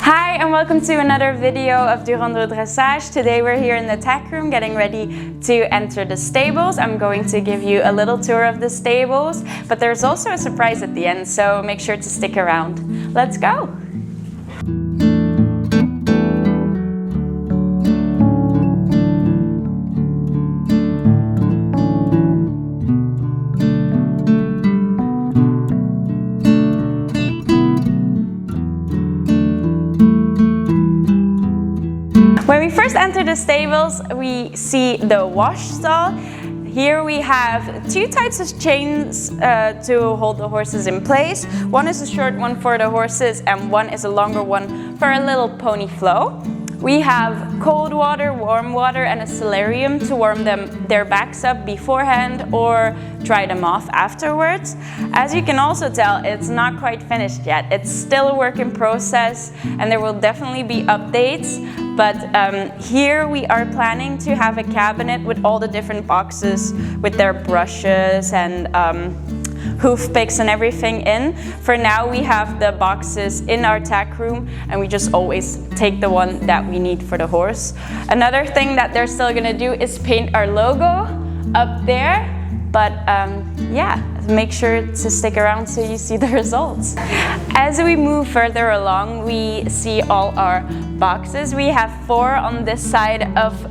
Hi and welcome to another video of Durondeau Dressage. Today we're here in the tack room getting ready to enter the stables. I'm going to give you a little tour of the stables, but there's also a surprise at the end, so make sure to stick around. Let's go! When we first enter the stables, we see the wash stall. Here we have two types of chains to hold the horses in place. One is a short one for the horses and one is a longer one for a little pony flow. We have cold water, warm water and a solarium to warm their backs up beforehand or dry them off afterwards. As you can also tell, it's not quite finished yet. It's still a work in process and there will definitely be updates. But here we are planning to have a cabinet with all the different boxes with their brushes and hoof picks and everything in. For now we have the boxes in our tack room and we just always take the one that we need for the horse. Another thing that they're still gonna do is paint our logo up there. But yeah, make sure to stick around so you see the results. As we move further along, we see all our boxes. We have 4 on this side of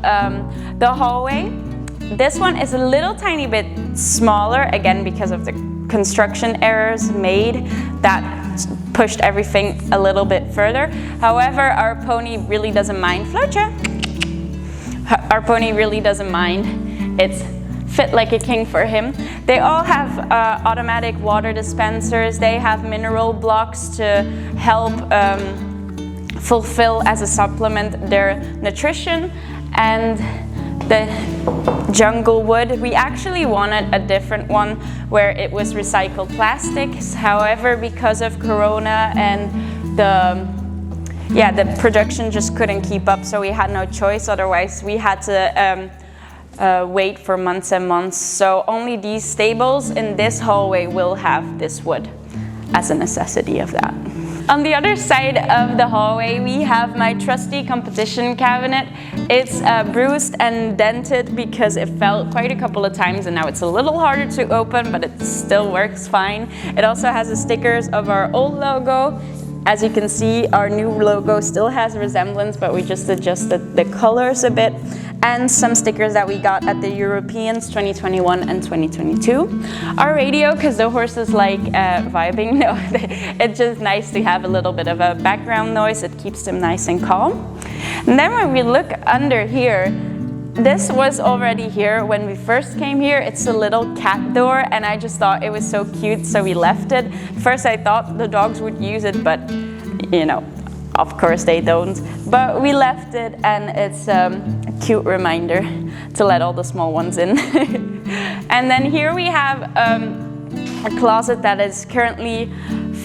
the hallway. This one is a little tiny bit smaller, again because of the construction errors made that pushed everything a little bit further. However, our pony really doesn't mind. Floatje! Our pony really doesn't mind. It's fit like a king for him. They all have automatic water dispensers. They have mineral blocks to help fulfill as a supplement their nutrition. And the jungle wood, we actually wanted a different one where it was recycled plastics. However, because of Corona and the production just couldn't keep up, so we had no choice. Otherwise, we had to wait for months and months. So only these stables in this hallway will have this wood as a necessity of that. On the other side of the hallway, we have my trusty competition cabinet. It's bruised and dented because it fell quite a couple of times and now it's a little harder to open, but it still works fine. It also has the stickers of our old logo. As you can see, our new logo still has a resemblance, but we just adjusted the colors a bit. And some stickers that we got at the Europeans 2021 and 2022. Our radio, because the horses like vibing, no, it's just nice to have a little bit of a background noise. It keeps them nice and calm. And then when we look under here, this was already here when we first came here. It's a little cat door and I just thought it was so cute, so we left it. First I thought the dogs would use it, but you know, of course they don't. But we left it and it's a cute reminder to let all the small ones in. And then here we have a closet that is currently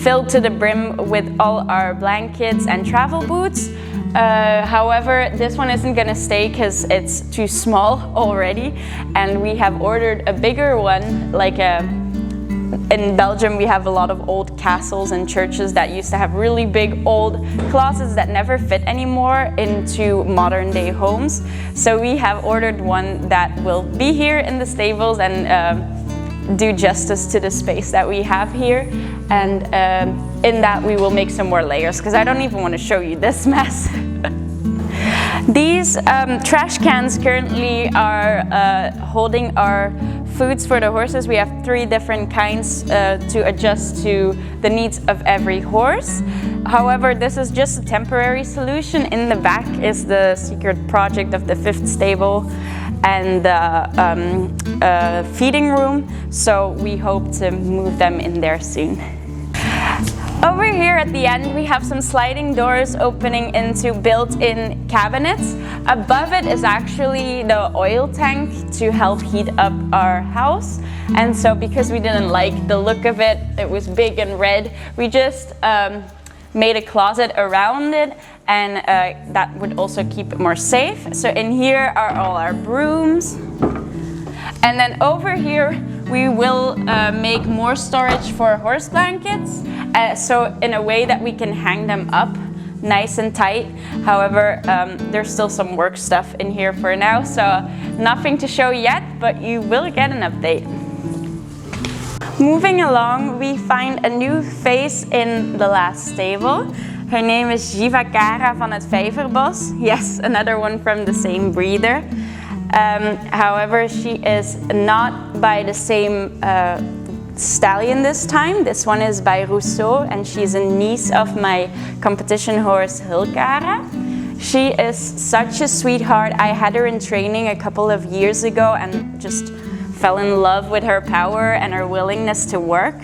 filled to the brim with all our blankets and travel boots. However, this one isn't gonna stay because it's too small already, and we have ordered a bigger one. Like in Belgium, we have a lot of old castles and churches that used to have really big old closets that never fit anymore into modern day homes. So we have ordered one that will be here in the stables and do justice to the space that we have here. And in that we will make some more layers because I don't even want to show you this mess. These trash cans currently are holding our foods for the horses. We have 3 different kinds to adjust to the needs of every horse. However, this is just a temporary solution. In the back is the secret project of the 5th stable and the feeding room, so we hope to move them in there soon. Over here at the end we have some sliding doors opening into built-in cabinets. Above it is actually the oil tank to help heat up our house. And so because we didn't like the look of it, it was big and red, we just made a closet around it, and that would also keep it more safe. So in here are all our brooms. And then over here we will make more storage for horse blankets, so in a way that we can hang them up nice and tight. However, there's still some work stuff in here for now, so nothing to show yet, but you will get an update. Moving along, we find a new face in the last stable. Her name is Jivakara van het Vijverbos. Yes, another one from the same breeder. However, she is not by the same stallion this time. This one is by Rousseau, and she's a niece of my competition horse Hilkara. She is such a sweetheart. I had her in training a couple of years ago and just fell in love with her power and her willingness to work.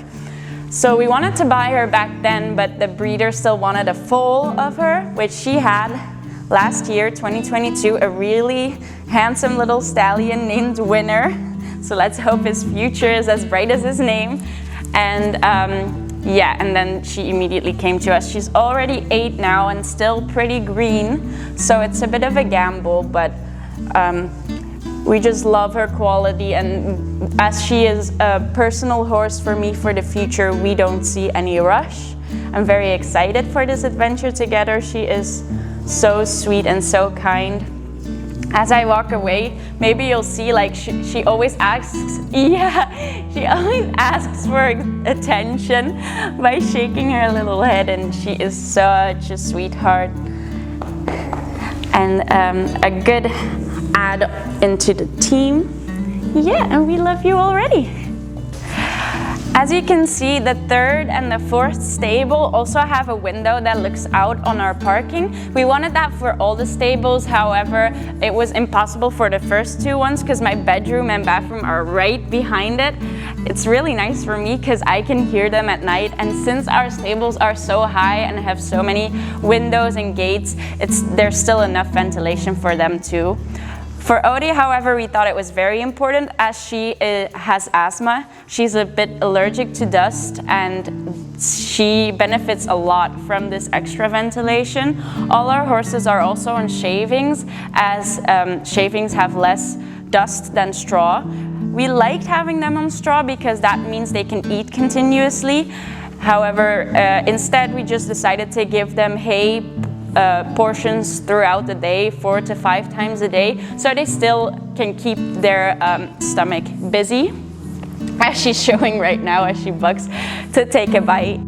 So we wanted to buy her back then, but the breeder still wanted a foal of her, which she had last year, 2022, a really handsome little stallion named Winner. So let's hope his future is as bright as his name. And yeah, and then she immediately came to us. She's already 8 now and still pretty green, so it's a bit of a gamble, but we just love her quality, and as she is a personal horse for me for the future, we don't see any rush. I'm very excited for this adventure together. She is so sweet and so kind. As I walk away, maybe you'll see like she always asks, yeah, she always asks for attention by shaking her little head, and she is such a sweetheart and a good add into the team. Yeah, and we love you already. As you can see, the 3rd and the 4th stable also have a window that looks out on our parking. We wanted that for all the stables, however, it was impossible for the first 2 ones because my bedroom and bathroom are right behind it. It's really nice for me because I can hear them at night, and since our stables are so high and have so many windows and gates, there's still enough ventilation for them too. For Odie, however, we thought it was very important as she has asthma. She's a bit allergic to dust, and she benefits a lot from this extra ventilation. All our horses are also on shavings, as shavings have less dust than straw. We liked having them on straw because that means they can eat continuously. However, instead we just decided to give them hay portions throughout the day, 4 to 5 times a day, so they still can keep their stomach busy, as she's showing right now as she bugs to take a bite.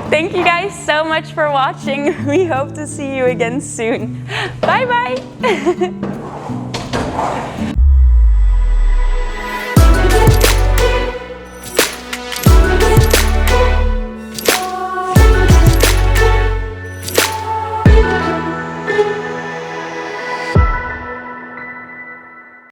Thank you guys so much for watching. We hope to see you again soon. Bye bye.